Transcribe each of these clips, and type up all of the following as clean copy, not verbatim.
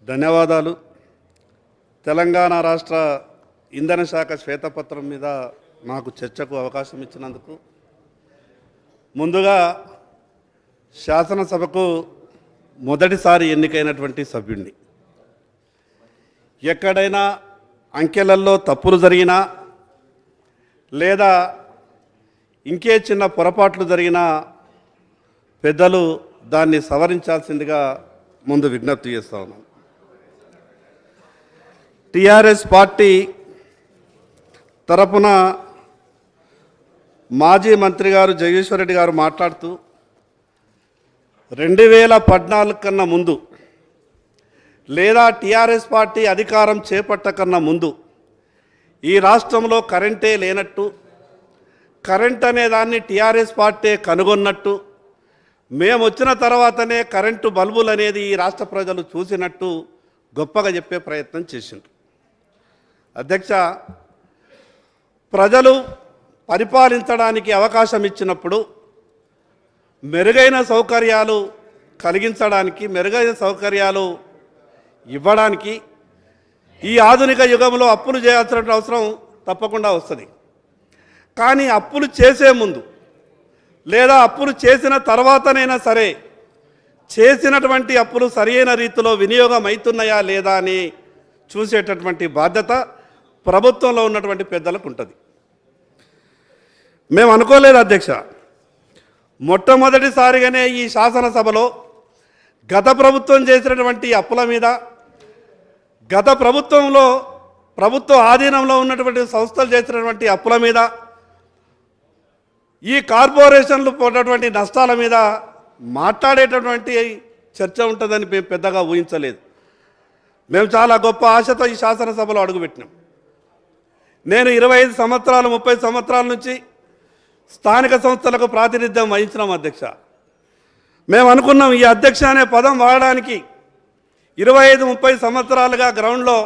ధన్యవాదాలు. తెలంగాణ రాష్ట్ర ఇంధన శాఖ శ్వేతపత్రం మీద నాకు చర్చకు అవకాశం ఇచ్చినందుకు ముందుగా శాసనసభకు మొదటిసారి ఎన్నికైనటువంటి సభ్యుడిని. ఎక్కడైనా అంకెలల్లో తప్పులు జరిగినా లేదా ఇంకే చిన్న పొరపాట్లు జరిగినా పెద్దలు దాన్ని సవరించాల్సిందిగా ముందు విజ్ఞప్తి చేస్తా ఉన్నాను. టీఆర్ఎస్ పార్టీ తరపున మాజీ మంత్రి గారు జగదీశ్వర్ రెడ్డి గారు మాట్లాడుతూ 2014 కన్నా ముందు లేదా టీఆర్ఎస్ పార్టీ అధికారం చేపట్టకన్నా ముందు ఈ రాష్ట్రంలో కరెంటే లేనట్టు, కరెంట్ అనే దాన్ని టీఆర్ఎస్ పార్టీ కనుగొన్నట్టు, మేము వచ్చిన తర్వాతనే కరెంటు బల్బులు అనేది ఈ రాష్ట్ర ప్రజలు చూసినట్టు గొప్పగా చెప్పే ప్రయత్నం చేసిండ్రు. అధ్యక్ష, ప్రజలు పరిపాలించడానికి అవకాశం ఇచ్చినప్పుడు మెరుగైన సౌకర్యాలు కలిగించడానికి, మెరుగైన సౌకర్యాలు ఇవ్వడానికి ఈ ఆధునిక యుగంలో అప్పులు చేయాల్సిన అవసరం తప్పకుండా వస్తుంది. కానీ అప్పులు చేసే ముందు లేదా అప్పులు చేసిన తర్వాతనైనా సరే చేసినటువంటి అప్పులు సరైన రీతిలో వినియోగం అవుతున్నాయా లేదా అని చూసేటటువంటి బాధ్యత ప్రభుత్వంలో ఉన్నటువంటి పెద్దలకు ఉంటుంది. మేము అనుకోలేదు అధ్యక్ష, మొట్టమొదటిసారిగానే ఈ శాసనసభలో గత ప్రభుత్వం చేసినటువంటి అప్పుల మీద, గత ప్రభుత్వంలో ప్రభుత్వ ఆధీనంలో ఉన్నటువంటి సంస్థలు చేసినటువంటి అప్పుల మీద, ఈ కార్పొరేషన్లు పోయినటువంటి నష్టాల మీద మాట్లాడేటటువంటి చర్చ ఉంటుందని మేము పెద్దగా ఊహించలేదు. మేము చాలా గొప్ప ఆశతో ఈ శాసనసభలో అడుగుపెట్టినాం. నేను 25 సంవత్సరాలు 30 సంవత్సరాల నుంచి స్థానిక సంస్థలకు ప్రాతినిధ్యం వహించినాం అధ్యక్ష. మేము అనుకున్నాం ఈ అధ్యక్ష అనే పదం వాడడానికి 25-30 సంవత్సరాలుగా గ్రౌండ్లో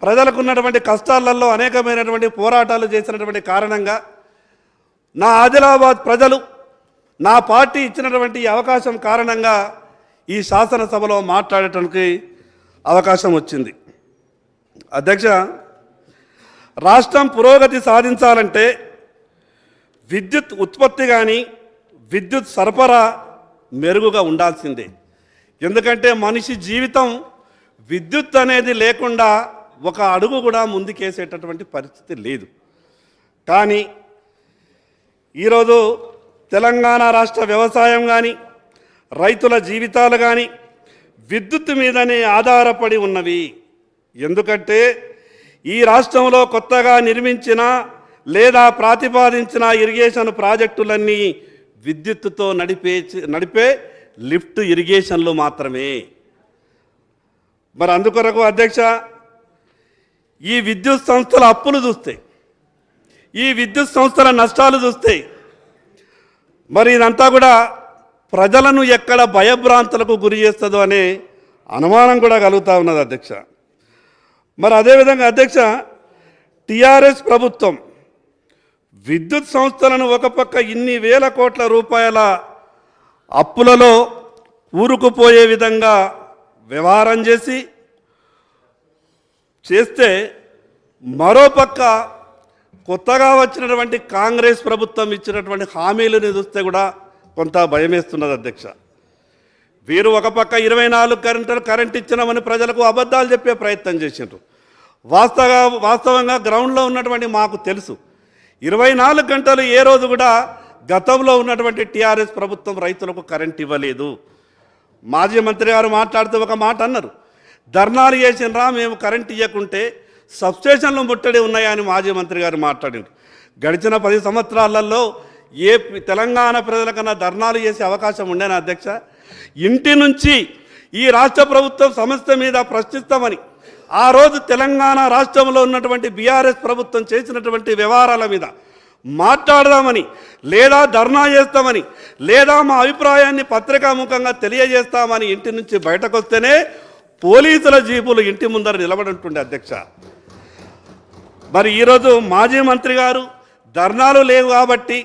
ప్రజలకు ఉన్నటువంటి కష్టాలలో అనేకమైనటువంటి పోరాటాలు చేసినటువంటి కారణంగా నా ఆదిలాబాద్ ప్రజలు నా పార్టీ ఇచ్చినటువంటి అవకాశం కారణంగా ఈ శాసనసభలో మాట్లాడటానికి అవకాశం వచ్చింది. అధ్యక్ష, రాష్ట్రం పురోగతి సాధించాలంటే విద్యుత్ ఉత్పత్తి కానీ విద్యుత్ సరఫరా మెరుగుగా ఉండాల్సిందే. ఎందుకంటే మనిషి జీవితం విద్యుత్ అనేది లేకుండా ఒక అడుగు కూడా ముందుకేసేటటువంటి పరిస్థితి లేదు. కానీ ఈరోజు తెలంగాణ రాష్ట్ర వ్యవసాయం కానీ రైతుల జీవితాలు కానీ విద్యుత్ మీదనే ఆధారపడి ఉన్నవి. ఎందుకంటే ఈ రాష్ట్రంలో కొత్తగా నిర్మించిన లేదా ప్రతిపాదించిన ఇరిగేషన్ ప్రాజెక్టులన్నీ విద్యుత్తుతో నడిపే లిఫ్ట్ ఇరిగేషన్లు మాత్రమే. మరి అందుకొరకు అధ్యక్ష, ఈ విద్యుత్ సంస్థల అప్పులు చూస్తే, ఈ విద్యుత్ సంస్థల నష్టాలు చూస్తే మరి ఇదంతా కూడా ప్రజలను ఎక్కడ భయభ్రాంతులకు గురి చేస్తుందో అనే అనుమానం కూడా కలుగుతూ ఉన్నది అధ్యక్ష. మరి అదేవిధంగా అధ్యక్ష, టీఆర్ఎస్ ప్రభుత్వం విద్యుత్ సంస్థలను ఒక పక్క ఇన్ని వేల కోట్ల రూపాయల అప్పులలో ఊరుకుపోయే విధంగా వ్యవహారం చేస్తే మరోపక్క కొత్తగా వచ్చినటువంటి కాంగ్రెస్ ప్రభుత్వం ఇచ్చినటువంటి హామీలను చూస్తే కూడా కొంత భయమేస్తున్నది అధ్యక్ష. వీరు ఒక పక్క 24 గంటలు కరెంట్ ఇచ్చినామని ప్రజలకు అబద్ధాలు చెప్పే ప్రయత్నం చేసిండ్రు. వాస్తవంగా గ్రౌండ్లో ఉన్నటువంటి మాకు తెలుసు 24 గంటలు ఏ రోజు కూడా గతంలో ఉన్నటువంటి టీఆర్ఎస్ ప్రభుత్వం రైతులకు కరెంట్ ఇవ్వలేదు. మాజీ మంత్రి గారు మాట్లాడుతూ ఒక మాట అన్నారు, ధర్నాలు చేసినరా మేము కరెంట్ ఇవ్వకుంటే సబ్స్టేషన్లు ముట్టడి ఉన్నాయా అని మాజీ మంత్రి గారు మాట్లాడారు. గడిచిన 10 సంవత్సరాలలో ఏ తెలంగాణ ప్రజలకన్నా ధర్నాలు చేసే అవకాశం ఉండేనా అధ్యక్ష? ఇంటి నుంచి ఈ రాష్ట్ర ప్రభుత్వం సమస్య మీద ప్రశ్నిస్తామని ఆ రోజు తెలంగాణ రాష్ట్రంలో ఉన్నటువంటి బీఆర్ఎస్ ప్రభుత్వం చేసినటువంటి వ్యవహారాల మీద మాట్లాడదామని లేదా ధర్నా చేస్తామని లేదా మా అభిప్రాయాన్ని పత్రికాముఖంగా తెలియజేస్తామని ఇంటి నుంచి బయటకు వస్తేనే పోలీసుల జీపులు ఇంటి ముందర నిలబడుంటుండే అధ్యక్ష. మరి ఈరోజు మాజీ మంత్రి గారు ధర్నాలు లేవు కాబట్టి,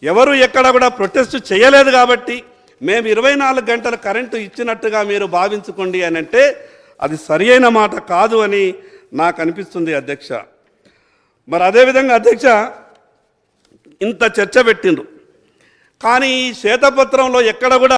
ఎవరు ఎక్కడ కూడా ప్రొటెస్ట్ చేయలేదు కాబట్టి మేము 24 గంటల కరెంటు ఇచ్చినట్టుగా మీరు భావించుకోండి అని అంటే అది సరియైన మాట కాదు అని నాకు అనిపిస్తుంది అధ్యక్ష. మరి అదేవిధంగా అధ్యక్ష ఇంత చర్చ పెట్టిండ్రు, కానీ ఈ శ్వేతపత్రంలో ఎక్కడ కూడా